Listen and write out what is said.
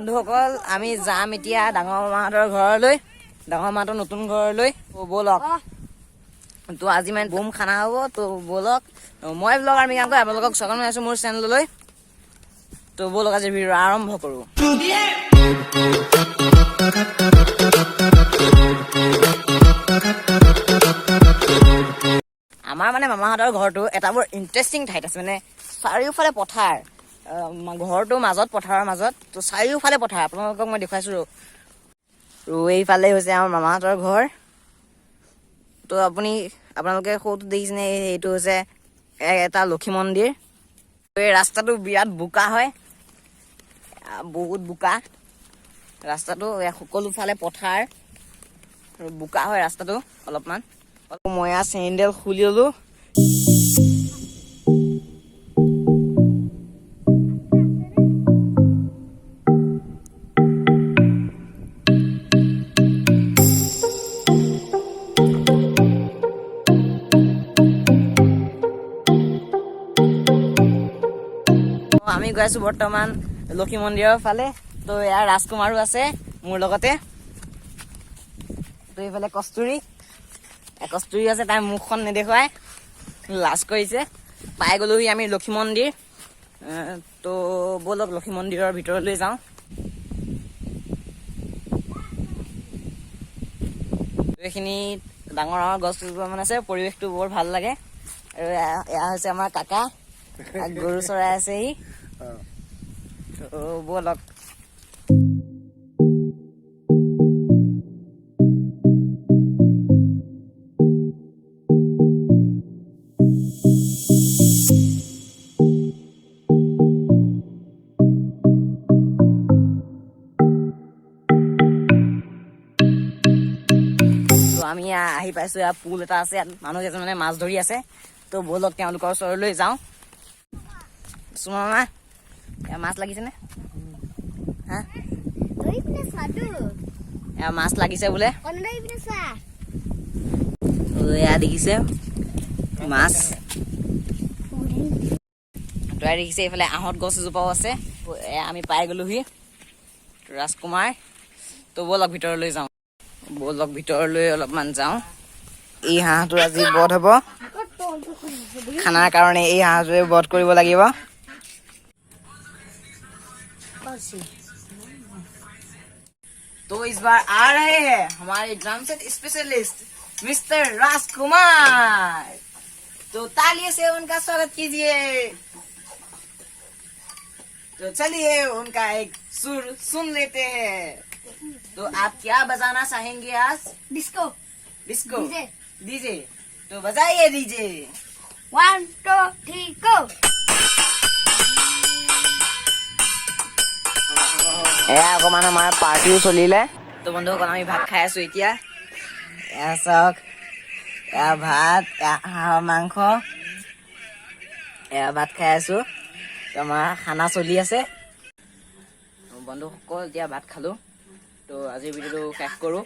বন্ধুসকল আমি যাম এতিয়া ডাঙৰ মাহঁতৰ ঘৰলৈ, ডাঙৰ মাহঁতৰ নতুন ঘৰলৈ। ব'লক তো আজি মানে বুম খানা হ'ব। তো ব'লক, মই ব্লগাৰ মিকাংক আপোনালোকক স্বাগতম জনাইছোঁ মোৰ চেনেললৈ। তো ব'লক আজি ভিডিঅ' আৰম্ভ কৰোঁ। আমাৰ মানে মামাহঁতৰ ঘৰটো এটা বৰ ইণ্টাৰেষ্টিং ঠাইত আছে, মানে চাৰিওফালে পথাৰ, ঘৰটো মাজত, পথাৰৰ মাজত। তো চাৰিওফালে পথাৰ, আপোনালোকক মই দেখুৱাইছোঁ। এইফালে হৈছে আমাৰ মামাহঁতৰ ঘৰ। তো আপোনালোকে সৌটো দেখিছেনে, এইটো হৈছে এটা লক্ষী মন্দিৰ। এই ৰাস্তাটো বিৰাট বোকা হয়, বহুত বোকা ৰাস্তাটো, সকলোফালে পথাৰ, বোকা হয় ৰাস্তাটো অলপমান। মই চেইনডেল খুলি ললোঁ। আমি গৈ আছোঁ বৰ্তমান লক্ষী মন্দিৰৰ ফালে। তো ইয়াৰ ৰাজকুমাৰো আছে মোৰ লগতে। তো এইফালে কস্তুৰী আছে, তাই মুখখন নেদেখুৱাই লাজ কৰিছে। পাই গ'লোহি আমি লক্ষী মন্দিৰ। তো ব'লক লক্ষী মন্দিৰৰ ভিতৰলৈ যাওঁ। এইখিনি ডাঙৰ ডাঙৰ গছ কেইজোপামান আছে, পৰিৱেশটো বৰ ভাল লাগে। আৰু এয়া হৈছে আমাৰ কাকা, গৰু চৰাই আছেহি। তো ব'লক। আমি আহি পাইছোঁ, ইয়াত পুল এটা আছে, ইয়াত মানুহ কেইজন মানে মাছ ধৰি আছে। তো ব'লক তেওঁলোকৰ ওচৰলৈ যাওঁ। চুমামা, মাছ লাগিছেনে? হা, মাছ লাগিছে বোলে। এয়া দেখিছে মাছ, তই দেখিছে এইফালে আহঁত গছ এজোপাও আছে। আমি পাই গ'লোহি ৰাজকুমাৰ। তো ব'লক ভিতৰলৈ যাওঁ, ব'লক ভিতৰলৈ অলপমান যাওঁ। এই হাঁহটোৰ আজি বধ হ'ব, খানাৰ কাৰণে এই হাঁহটোৱে বধ কৰিব লাগিব। तो इस बार आ रहे हैं हमारे ड्रम सेट स्पेशलिस्ट मिस्टर राजकुमार। तो तालियों से उनका स्वागत कीजिए। तो चलिए उनका एक सुर सुन लेते हैं। तो आप क्या बजाना चाहेंगे आज? Disco disco DJ. तो बजाइए डीजे। 1 2 3 go। এয়া অকণমান আমাৰ পাৰ্টিও চলিলে। তো বন্ধুসকল আমি ভাত খাই আছোঁ এতিয়া। এয়া চাওক, এয়া ভাত, এয়া হাঁহৰ মাংস, এয়া ভাত খাই আছোঁ। তো আমাৰ খানা চলি আছে। বন্ধুসকল এতিয়া ভাত খালোঁ। তো আজিৰ ভিডিঅ'টো শেষ কৰোঁ।